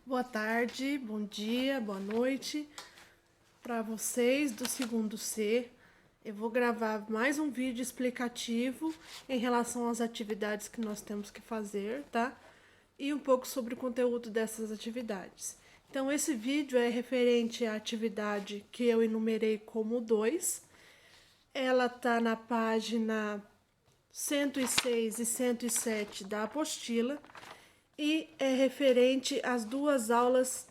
Boa tarde, bom dia, boa noite para vocês do segundo C. Eu vou gravar mais um vídeo explicativo em relação às atividades que nós temos que fazer, tá? E um pouco sobre o conteúdo dessas atividades. Então, esse vídeo é referente à atividade que eu enumerei como 2. Ela está na página 106 e 107 da apostila e é referente às duas aulas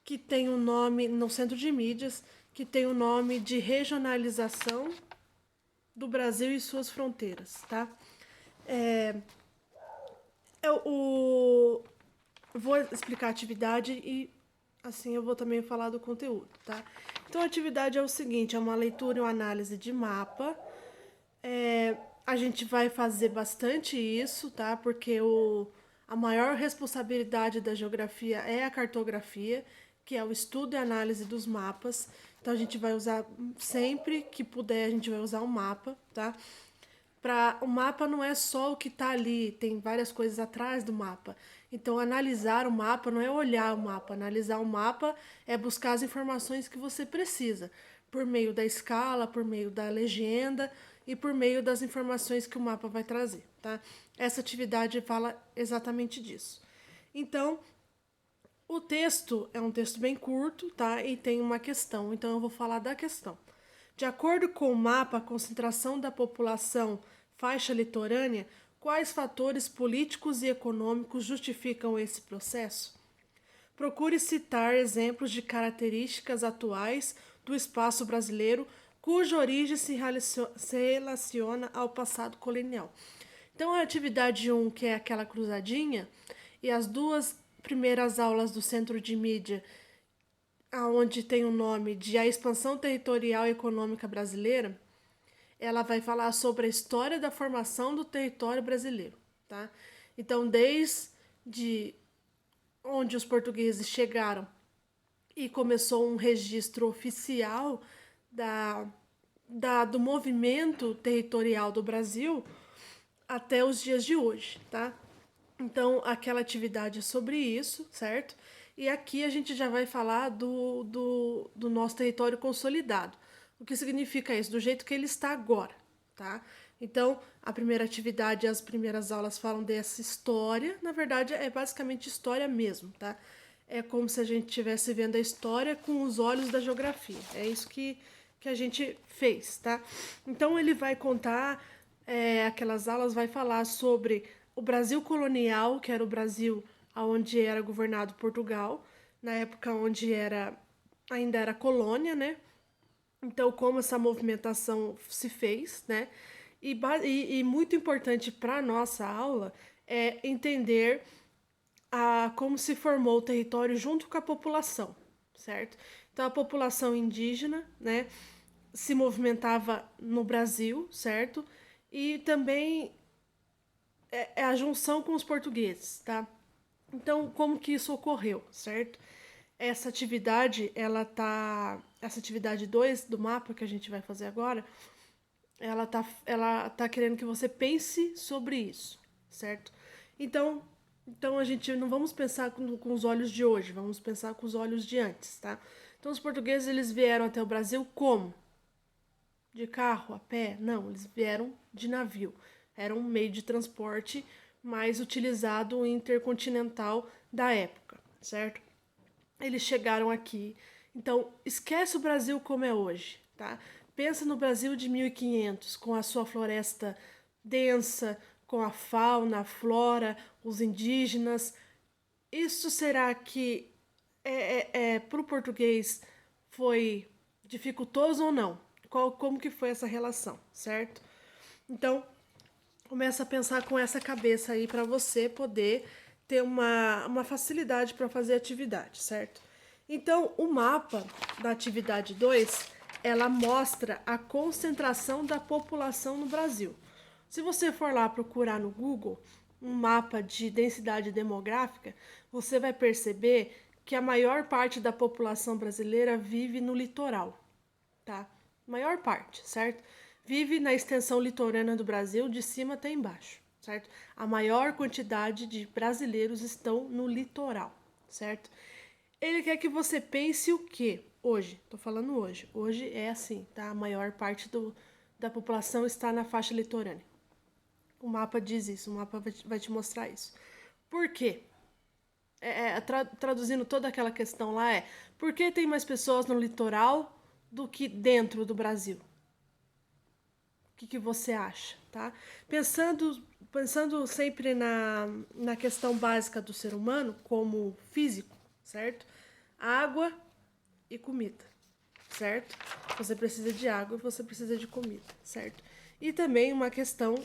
que tem o nome no Centro de Mídias, que tem o nome de Regionalização do Brasil e suas fronteiras, tá? Eu vou explicar a atividade e assim eu vou também falar do conteúdo, tá? Então a atividade é o seguinte, é uma leitura e uma análise de mapa. A gente vai fazer bastante isso, tá? Porque a maior responsabilidade da geografia é a cartografia, que é o estudo e análise dos mapas. Então a gente vai usar sempre que puder, a gente vai usar um mapa, tá? O mapa não é só o que está ali, tem várias coisas atrás do mapa. Então, analisar o mapa não é olhar o mapa. Analisar o mapa é buscar as informações que você precisa, por meio da escala, por meio da legenda e por meio das informações que o mapa vai trazer, tá? Essa atividade fala exatamente disso. Então, o texto é um texto bem curto, tá? E tem uma questão, então eu vou falar da questão. De acordo com o mapa, a concentração da população faixa litorânea, quais fatores políticos e econômicos justificam esse processo? Procure citar exemplos de características atuais do espaço brasileiro cuja origem se relaciona ao passado colonial. Então, a atividade 1, que é aquela cruzadinha, e as duas primeiras aulas do Centro de Mídia, onde tem o nome de A Expansão Territorial e Econômica Brasileira, ela vai falar sobre a história da formação do território brasileiro, tá? Então, desde onde os portugueses chegaram e começou um registro oficial do movimento territorial do Brasil até os dias de hoje, tá? Então, aquela atividade é sobre isso, certo? E aqui a gente já vai falar do nosso território consolidado. O que significa isso? Do jeito que ele está agora, tá? Então, a primeira atividade, as primeiras aulas falam dessa história. Na verdade, é basicamente história mesmo, tá? É como se a gente estivesse vendo a história com os olhos da geografia. É isso que a gente fez, tá? Então, ele vai contar, aquelas aulas vai falar sobre o Brasil colonial, que era o Brasil onde era governado Portugal, na época onde ainda era colônia, né? Então, como essa movimentação se fez, né? E muito importante para a nossa aula é entender como se formou o território junto com a população, certo? Então, a população indígena, né, se movimentava no Brasil, certo? E também é a junção com os portugueses, tá? Então, como que isso ocorreu, certo? Essa atividade, essa atividade 2 do mapa que a gente vai fazer agora, ela tá querendo que você pense sobre isso, certo? Então a gente não vamos pensar com os olhos de hoje, vamos pensar com os olhos de antes, tá? Então os portugueses, eles vieram até o Brasil como? De carro, a pé? Não, eles vieram de navio. Era um meio de transporte mais utilizado intercontinental da época, certo? Eles chegaram aqui. Então, esquece o Brasil como é hoje, tá? Pensa no Brasil de 1500, com a sua floresta densa, com a fauna, a flora, os indígenas. Isso será que para o português foi dificultoso ou não? Como que foi essa relação, certo? Então, começa a pensar com essa cabeça aí para você poder ter uma facilidade para fazer atividade, certo? Então, o mapa da atividade 2, ela mostra a concentração da população no Brasil. Se você for lá procurar no Google um mapa de densidade demográfica, você vai perceber que a maior parte da população brasileira vive no litoral, tá? Maior parte, certo? Vive na extensão litorânea do Brasil, de cima até embaixo, certo? A maior quantidade de brasileiros estão no litoral, certo? Ele quer que você pense o quê? Hoje, tô falando hoje. Hoje é assim, tá? A maior parte da população está na faixa litorânea. O mapa diz isso, o mapa vai te mostrar isso. Por quê? Traduzindo toda aquela questão lá por que tem mais pessoas no litoral do que dentro do Brasil? O que você acha, tá? Pensando sempre na questão básica do ser humano, como físico, certo? Água e comida, certo? Você precisa de água e você precisa de comida, certo? E também uma questão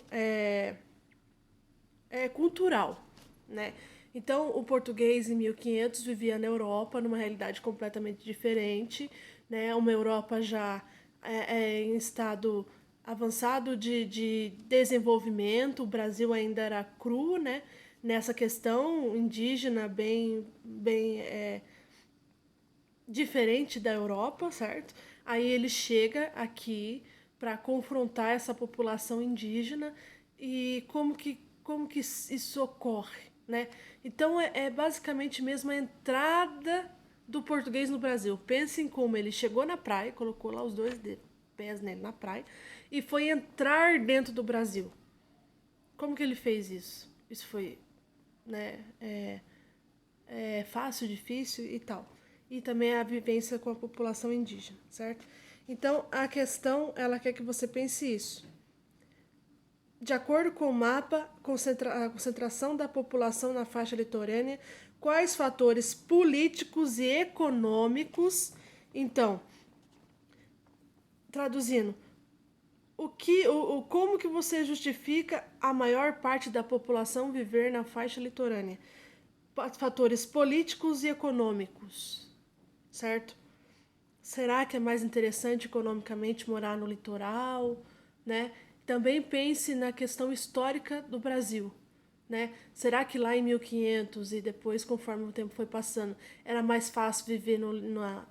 cultural, né? Então, o português em 1500 vivia na Europa, numa realidade completamente diferente, né? Uma Europa já em estado avançado de desenvolvimento, o Brasil ainda era cru, né? Nessa questão indígena bem diferente da Europa, certo? Aí ele chega aqui para confrontar essa população indígena e como que isso ocorre, né? Então é basicamente mesmo a entrada do português no Brasil. Pensem como ele chegou na praia, colocou lá os dois pés nele na praia e foi entrar dentro do Brasil. Como que ele fez isso? Isso foi, né? Fácil, difícil e tal. E também a vivência com a população indígena, certo? Então, a questão, ela quer que você pense isso. De acordo com o mapa, a concentração da população na faixa litorânea, quais fatores políticos e econômicos, então, traduzindo, como que você justifica a maior parte da população viver na faixa litorânea? Fatores políticos e econômicos, certo? Será que é mais interessante economicamente morar no litoral, né? Também pense na questão histórica do Brasil, né? Será que lá em 1500 e depois, conforme o tempo foi passando, era mais fácil viver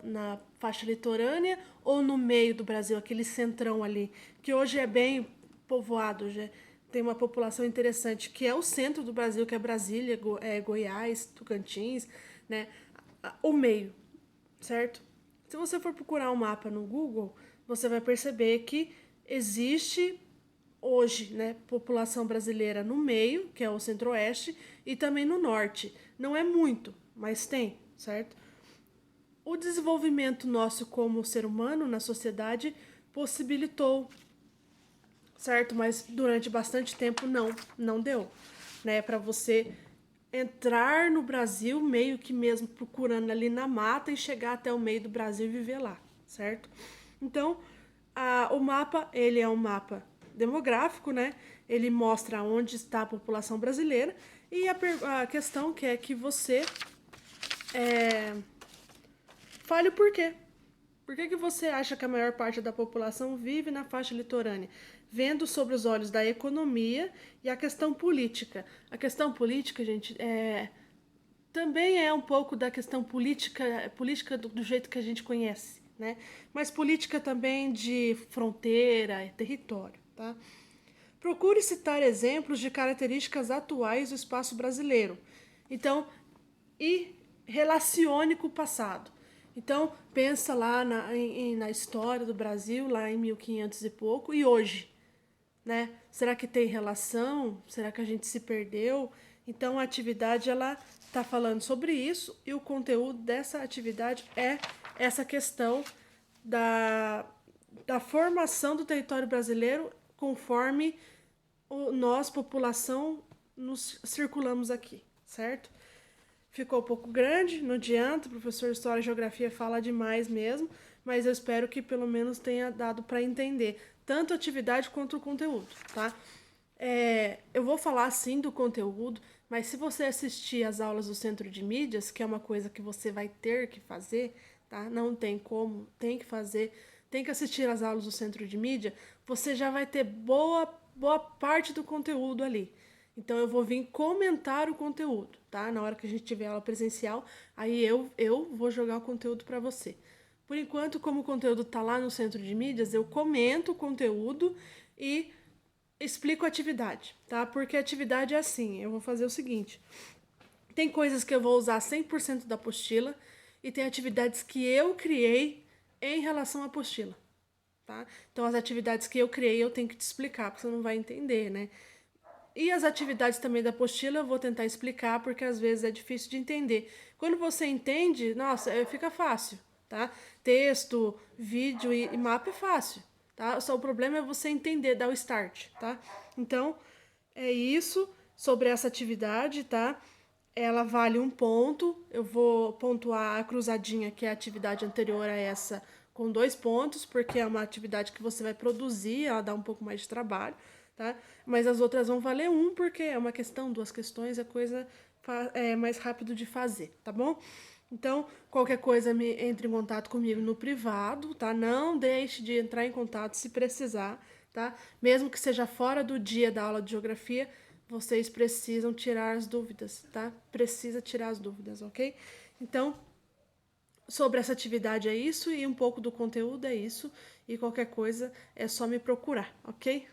na faixa litorânea ou no meio do Brasil, aquele centrão ali, que hoje é bem povoado, já tem uma população interessante, que é o centro do Brasil, que é Brasília, Goiás, Tocantins, né? O meio, certo? Se você for procurar um mapa no Google, você vai perceber que existe hoje, né, população brasileira no meio, que é o centro-oeste, e também no norte. Não é muito, mas tem, certo? O desenvolvimento nosso como ser humano na sociedade possibilitou, certo? Mas durante bastante tempo não deu, né, para você entrar no Brasil meio que mesmo procurando ali na mata e chegar até o meio do Brasil e viver lá, certo? Então, o mapa, ele é um mapa demográfico, né? Ele mostra onde está a população brasileira e a questão que é que você fale o porquê. Por que você acha que a maior parte da população vive na faixa litorânea? Vendo sobre os olhos da economia e a questão política. A questão política, gente, também é um pouco da questão política do jeito que a gente conhece, né? Mas política também de fronteira, território, tá? Procure citar exemplos de características atuais do espaço brasileiro. Então, e relacione com o passado. Então, pensa lá na história do Brasil, lá em 1500 e pouco, e hoje, né? Será que tem relação? Será que a gente se perdeu? Então, a atividade, ela está falando sobre isso, e o conteúdo dessa atividade é essa questão da formação do território brasileiro conforme nós, população, nos circulamos aqui, certo? Ficou um pouco grande, não adianta, o professor de História e Geografia fala demais mesmo, mas eu espero que pelo menos tenha dado para entender tanto a atividade quanto o conteúdo, tá? Eu vou falar sim do conteúdo, mas se você assistir às aulas do Centro de Mídias, que é uma coisa que você vai ter que fazer, tá? Não tem como, tem que fazer, tem que assistir às aulas do Centro de Mídia, você já vai ter boa parte do conteúdo ali. Então eu vou vir comentar o conteúdo, tá? Na hora que a gente tiver aula presencial, aí eu vou jogar o conteúdo para você. Por enquanto, como o conteúdo tá lá no Centro de Mídias, eu comento o conteúdo e explico a atividade, tá? Porque a atividade é assim, eu vou fazer o seguinte, Tem coisas que eu vou usar 100% da apostila e tem atividades que eu criei em relação à apostila, tá? Então, as atividades que eu criei eu tenho que te explicar, porque você não vai entender, né? E as atividades também da apostila eu vou tentar explicar, porque às vezes é difícil de entender. Quando você entende, nossa, fica fácil, tá? Texto, vídeo e mapa é fácil, tá? Só o problema é você entender, dar o start, tá? Então, é isso sobre essa atividade, tá? Ela vale 1 ponto. Eu vou pontuar a cruzadinha, que é a atividade anterior a essa, com 2 pontos, porque é uma atividade que você vai produzir, ela dá um pouco mais de trabalho, tá? Mas as outras vão valer 1, porque é uma questão, 2 questões, é coisa mais rápido de fazer, tá bom? Então, qualquer coisa, entre em contato comigo no privado, tá? Não deixe de entrar em contato se precisar, tá? Mesmo que seja fora do dia da aula de geografia, vocês precisam tirar as dúvidas, tá? Precisa tirar as dúvidas, ok? Então, sobre essa atividade é isso e um pouco do conteúdo é isso. E qualquer coisa é só me procurar, ok?